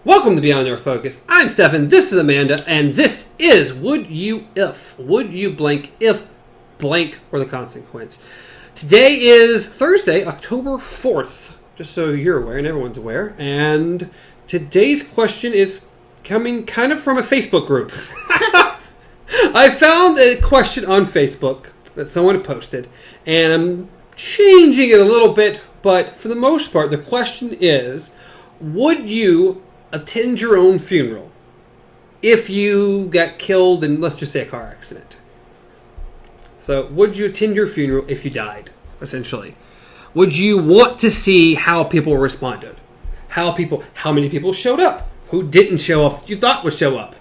Welcome to Beyond Your Focus. I'm Stefan, this is Amanda, and this is Would You If? Would you blank if blank were the consequence? Today is Thursday, October 4th, just so you're aware and everyone's aware, and today's question is coming kind of from a Facebook group. I found a question on Facebook that someone had posted, and I'm changing it a little bit, but for the most part, the question is, would you attend your own funeral if you got killed in, let's just say, a car accident? So, would you attend your funeral if you died, essentially? Would you want to see how people responded? How many people showed up? Who didn't show up that you thought would show up?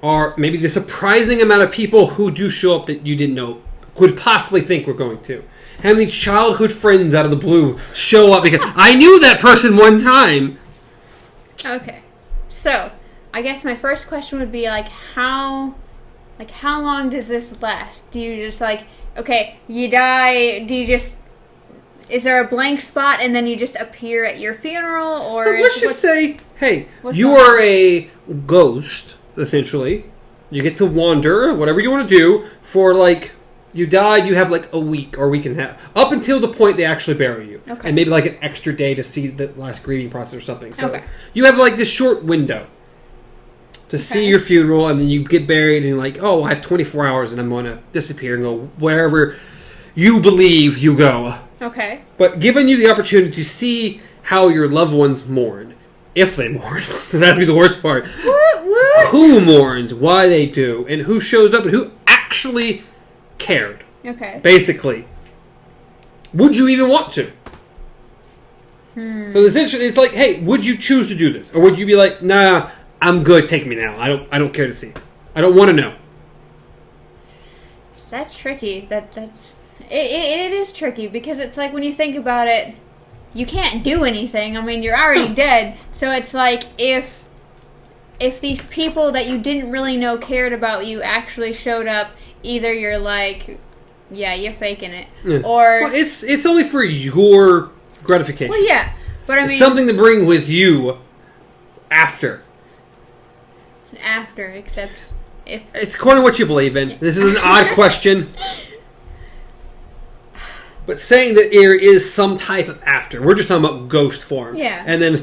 Or maybe the surprising amount of people who do show up that you didn't know could possibly think were going to. How many childhood friends out of the blue show up because I knew that person one time? Okay, so I guess my first question would be how long does this last? Do you just okay, you die? Do you just is there a blank spot and then you just appear at your funeral, or well, let's just say, hey, you are a ghost essentially. You get to wander, whatever you want to do for you died, you have a week or week and a half. Up until the point they actually bury you. Okay. And maybe an extra day to see the last grieving process or something. So okay. You have this short window to see your funeral, and then you get buried and you're I have 24 hours and I'm going to disappear and go wherever you believe you go. Okay. But giving you the opportunity to see how your loved ones mourn, if they mourn, that'd be the worst part. Who mourns, why they do, and who shows up and who actually cared. Okay. Basically. Would you even want to? So essentially it's hey, would you choose to do this? Or would you be nah, I'm good, take me now. I don't care to see. I don't want to know. That's tricky. It is tricky because it's when you think about it, you can't do anything. I mean, you're already dead. So it's if these people that you didn't really know cared about you actually showed up, either you're yeah, you're faking it. Yeah. Or well, it's only for your gratification. Well, yeah. But I mean, it's something to bring with you after. Except if it's according to what you believe in. This is an odd question. But saying that there is some type of after. We're just talking about ghost form. Yeah. And then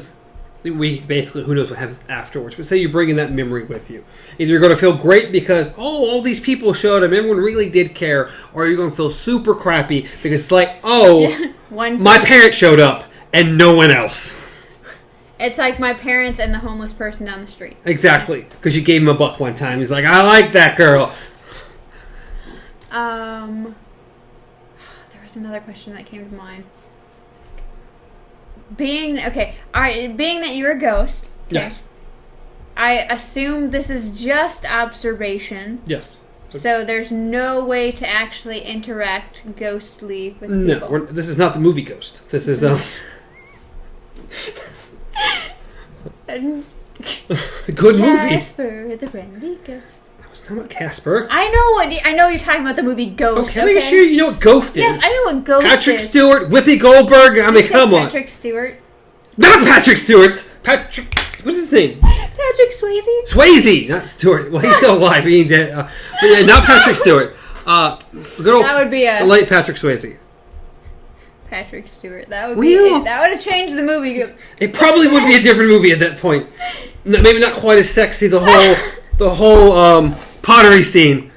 we basically, who knows what happens afterwards. But say you're bringing that memory with you. Either you're going to feel great because, all these people showed up, everyone really did care. Or you're going to feel super crappy because it's my parents showed up and no one else. It's like my parents and the homeless person down the street. Exactly. Because you gave him a $1 one time. He's I like that girl. There was another question that came to mind. Being that you're a ghost. Okay, yes. I assume this is just observation. Yes. Okay. So there's no way to actually interact ghostly with people. No, this is not the movie Ghost. This is good movie. Casper, the friendly ghost. I was talking about Casper. I know you're talking about the movie Ghost. Okay, make sure you know what Ghost is. Yes, I know what Ghost Patrick is. Stewart, Whoopi Goldberg. I mean, come on. Patrick Stewart. Not Patrick Stewart. What's his name? Patrick Swayze. Swayze, not Stewart. Well, he's still alive. He ain't dead. But yeah, not Patrick Stewart. Good old that would be the late Patrick Swayze. Patrick Stewart. That would have changed the movie. It probably would be a different movie at that point. Maybe not quite as sexy. The whole pottery scene.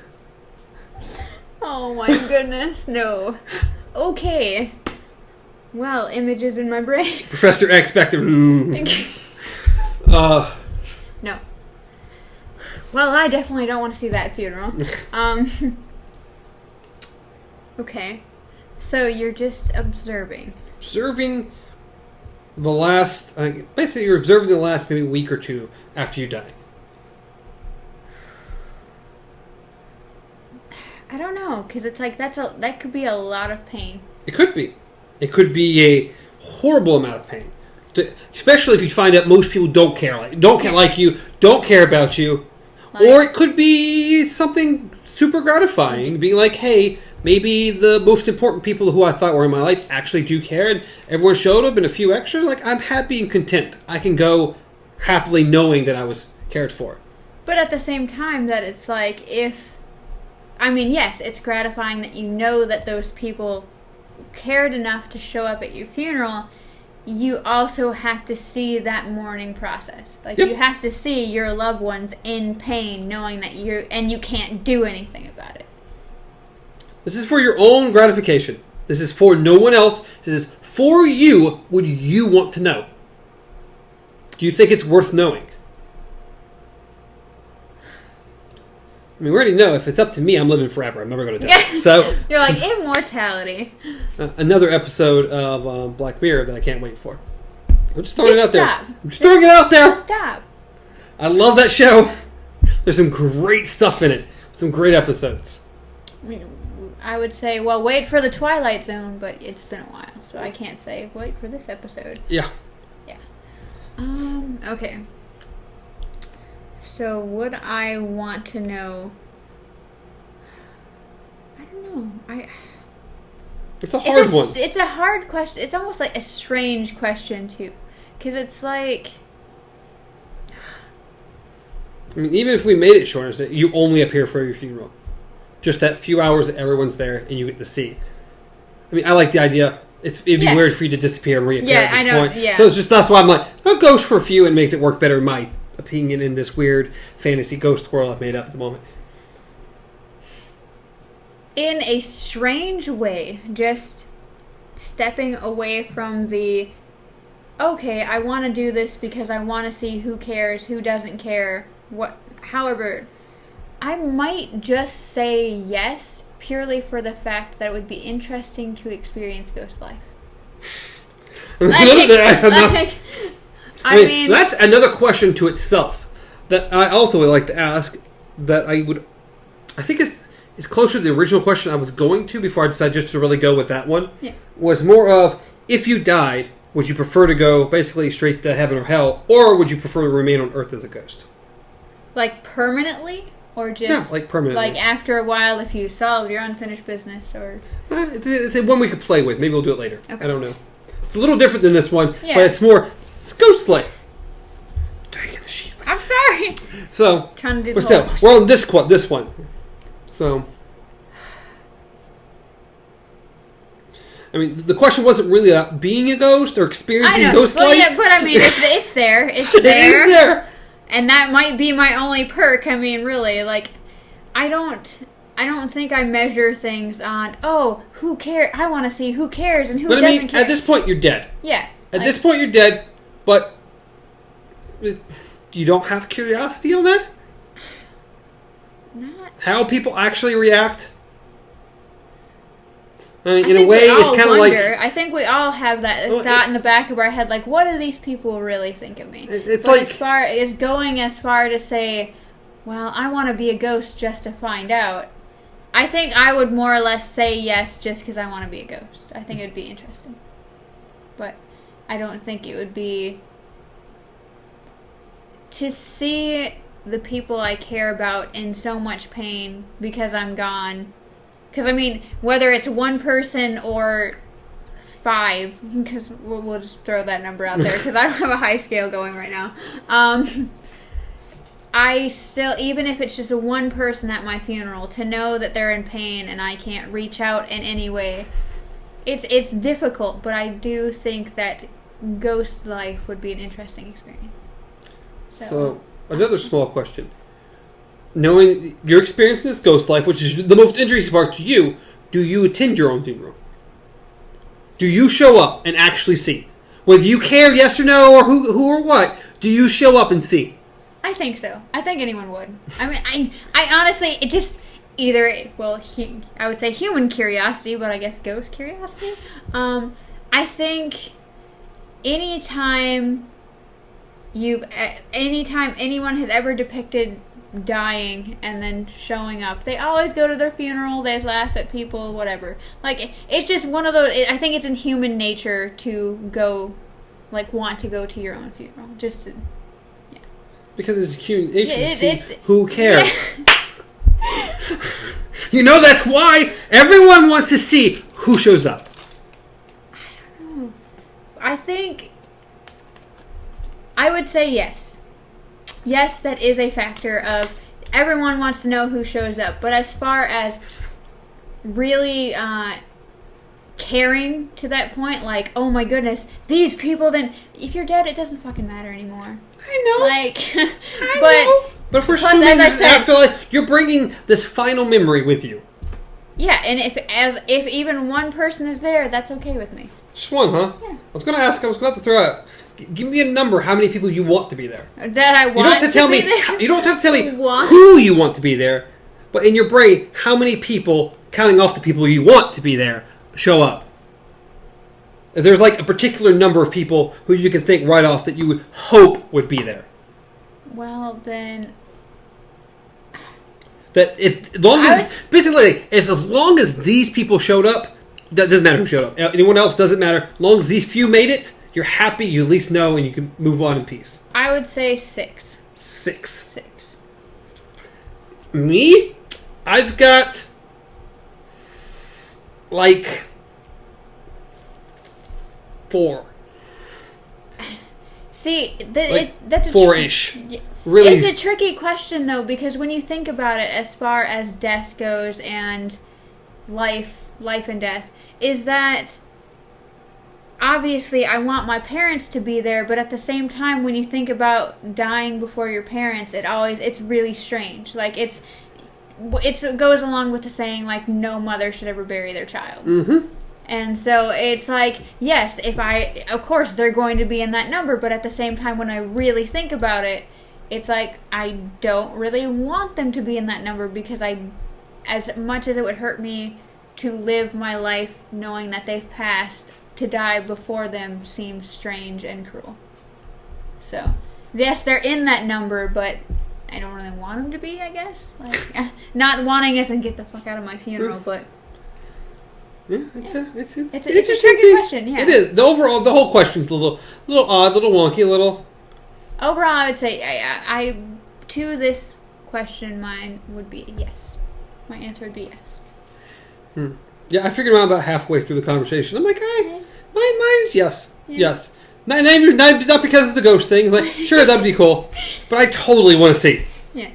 Oh my goodness, no. Okay. Well, images in my brain. Professor X back there. No. Well, I definitely don't want to see that funeral. Okay. So you're just observing. Observing the last... basically, you're observing the last maybe week or two after you die. I don't know, because it's that could be a lot of pain. It could be. It could be a horrible amount of pain. Especially if you find out most people don't care like you, don't care about you. Or it could be something super gratifying. Being hey, maybe the most important people who I thought were in my life actually do care, and everyone showed up and a few extras. I'm happy and content. I can go happily knowing that I was cared for. But at the same time, that it's like, yes, it's gratifying that you know that those people cared enough to show up at your funeral. You also have to see that mourning process. Like, you have to see your loved ones in pain, knowing that you can't do anything about it. This is for your own gratification. This is for no one else. This is for you. What you want to know? Do you think it's worth knowing? I mean, we already know if it's up to me, I'm living forever. I'm never going to die. So you're like, immortality. Another episode of Black Mirror that I can't wait for. I'm just throwing it out there. I'm just throwing it out there. Stop. I love that show. There's some great stuff in it. Some great episodes. I would say, well, wait for the Twilight Zone, but it's been a while, so I can't say wait for this episode. Yeah. Yeah. Okay. So, would I want to know? I don't know. It's a hard one. It's a hard question. It's almost like a strange question, too. Because it's like... I mean, even if we made it shorter, you only appear for your funeral. Just that few hours that everyone's there and you get to see. I mean, I like the idea. It'd be weird for you to disappear and reappear at this point. Yeah. So it's just that's why I'm like, a ghost for a few and makes it work better in my opinion in this weird fantasy ghost world I've made up at the moment. In a strange way, just stepping away from the, okay, I want to do this because I want to see who cares, who doesn't care, however, I might just say yes purely for the fact that it would be interesting to experience ghost life. I mean, that's another question to itself that I also would like to ask. That I think it's closer to the original question I was going to before I decided just to really go with that one. Yeah. Was more of, if you died, would you prefer to go basically straight to heaven or hell, or would you prefer to remain on Earth as a ghost? Like permanently? Or just like permanently. Like after a while, if you solved your unfinished business, or it's one we could play with. Maybe we'll do it later. Okay. I don't know. It's a little different than this one, yeah. But it's ghost life. Dang it, the sheep. I'm sorry. So, trying to do but still, we're on this one. So, I mean, the question wasn't really about being a ghost or experiencing ghost life. Yeah, but I mean, it's there. It's there. It is there. And that might be my only perk. I mean, really, like, I don't think I measure things on, who cares? I want to see who cares and who doesn't care. At this point, you're dead. Yeah. At this point, you're dead, but you don't have curiosity on that? Not. How people actually react? I mean, in a way, it's kind of like... I think we all have that thought in the back of our head, like, what do these people really think of me? It's but like... as far to say, well, I want to be a ghost just to find out. I think I would more or less say yes just because I want to be a ghost. I think it would be interesting. But I don't think it would be... To see the people I care about in so much pain because I'm gone... Because, I mean, whether it's one person or 5, because we'll just throw that number out there, because I don't have a high scale going right now. I still, even if it's just one person at my funeral, to know that they're in pain and I can't reach out in any way, it's difficult, but I do think that ghost life would be an interesting experience. So another small question. Knowing your experience in this ghost life, which is the most interesting part to you, do you attend your own funeral? Do you show up and actually see? Whether you care, yes or no, or who or what, do you show up and see? I think so. I think anyone would. I mean, I honestly, it just either, well, I would say human curiosity, but I guess ghost curiosity. I think anytime anyone has ever depicted dying and then showing up, they always go to their funeral, they laugh at people, whatever. Like, it's just one of those, I think it's in human nature to go, like, want to go to your own funeral. Just, yeah. Because it's human nature to see who cares. Yeah. You know, that's why everyone wants to see who shows up. I don't know. I think I would say yes. yes, that is a factor of everyone wants to know who shows up. But as far as really caring to that point, like, oh my goodness, these people didn't... If you're dead, it doesn't fucking matter anymore. I know. Like, I know. But if we're assuming this afterlife, you're bringing this final memory with you. Yeah, and if even one person is there, that's okay with me. Just one, huh? Yeah. I was about to throw out... Give me a number. How many people you want to be there? That I want you don't have to tell me. there? You don't have to tell me What? who you want to be there, but in your brain, how many people, counting off the people you want to be there, show up? There's like a particular number of people who you can think right off that you would hope would be there. Well, then... That as long as these people showed up, that doesn't matter who showed up. Anyone else doesn't matter. As long as these few made it, you're happy, you at least know, and you can move on in peace. I would say 6. 6. 6. Me? I've got... like... 4. See, that's a 4-ish. Really, it's a tricky question though, because when you think about it, as far as death goes and life and death, is that obviously I want my parents to be there, but at the same time, when you think about dying before your parents, it's really strange. Like it goes along with the saying, like, no mother should ever bury their child. Mm-hmm. And so it's like, yes, of course they're going to be in that number, but at the same time, when I really think about it, it's like, I don't really want them to be in that number, because as much as it would hurt me to live my life knowing that they've passed, to die before them seems strange and cruel. So, yes, they're in that number, but I don't really want them to be, I guess. Like, not wanting isn't get the fuck out of my funeral, but... Yeah, it's a tricky question, yeah. It is. The whole question's a little odd, a little wonky, a little... Overall, I would say, I to this question, mine would be yes. My answer would be yes. Yeah, I figured out about halfway through the conversation. I'm like, mine's yes. Yeah. Yes. Not because of the ghost thing. Like, sure, that'd be cool. But I totally want to see. Yeah.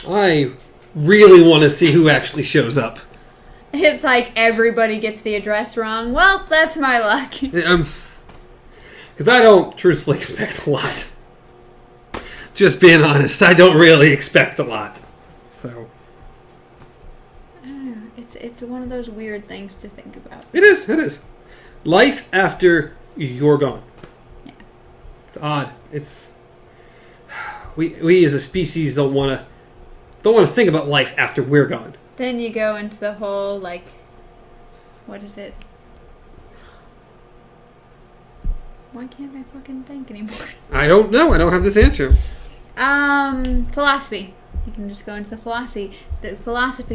I really want to see who actually shows up. It's like everybody gets the address wrong. Well, that's my luck. Because I don't truthfully expect a lot. Just being honest, I don't really expect a lot. So... I don't know. It's one of those weird things to think about. It is. Life after you're gone. Yeah. It's odd. It's... We as a species don't want to think about life after we're gone. Then you go into the whole, like... What is it? Why can't I fucking think anymore? I don't know. I don't have this answer. Philosophy. You can just go into the philosophy.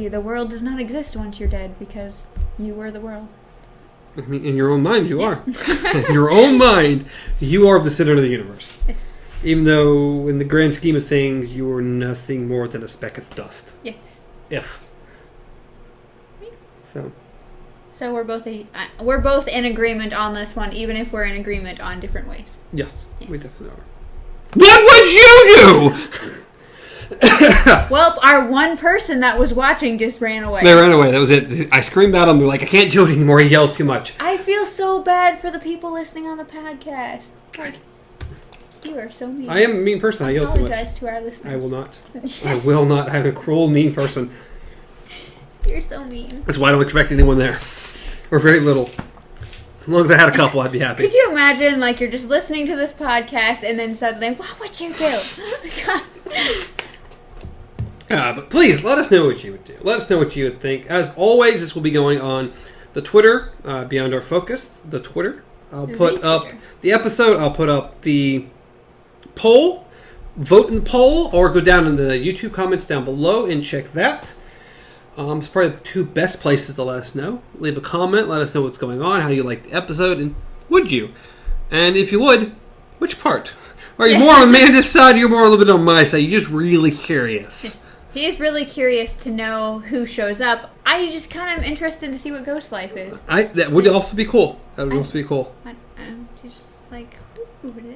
The world does not exist once you're dead, because you were the world. I mean, in your own mind, you are. In your own mind, you are the center of the universe. Yes. Even though, in the grand scheme of things, you are nothing more than a speck of dust. Yes. If. So we're both in agreement on this one, even if we're in agreement on different ways. Yes. We definitely are. What would you do? Well, our one person that was watching just ran away. They ran away. That was it. I screamed at him. They're like, I can't do it anymore. He yells too much. I feel so bad for the people listening on the podcast. Like, you are so mean. I am a mean person. I yell too much. Apologize to our listeners. I will not. Yes. I will not. I'm a cruel, mean person. You're so mean. That's why I don't expect anyone there. Or very little. As long as I had a couple, I'd be happy. Could you imagine, like, you're just listening to this podcast and then suddenly, what would you do? But please, let us know what you would do. Let us know what you would think. As always, this will be going on the Twitter, Beyond Our Focus, the Twitter. I'll put up the episode. I'll put up the poll. Vote in the poll, or go down in the YouTube comments down below and check that. It's probably the two best places to let us know. Leave a comment, let us know what's going on, how you like the episode, and would you? And if you would, which part? Are you more on Amanda's side, or you're more a little bit on my side? You're just really curious. He's really curious to know who shows up. I just kind of interested to see what ghost life is. That would also be cool. That would also be cool. Just like,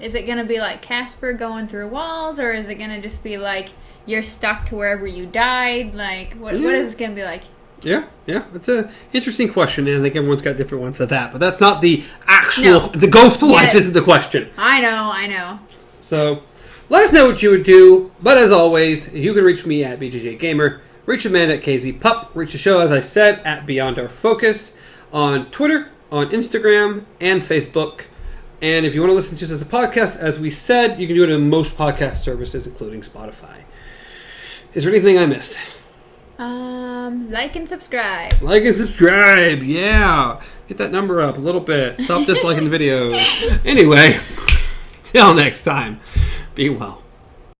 is it gonna be like Casper going through walls, or is it gonna just be like you're stuck to wherever you died? Like, what is it gonna be like? Yeah, it's an interesting question, and I think everyone's got different ones at that. But that's not the actual. No. The ghost of life isn't the question. I know. So, let us know what you would do. But as always, you can reach me at BJJ Gamer, reach Amanda at KZPup, reach the show, as I said, at Beyond Our Focus, on Twitter, on Instagram, and Facebook. And if you want to listen to us as a podcast, as we said, you can do it in most podcast services, including Spotify. Is there anything I missed? Like and subscribe. Yeah. Get that number up a little bit. Stop disliking the videos. Anyway, till next time. Be well.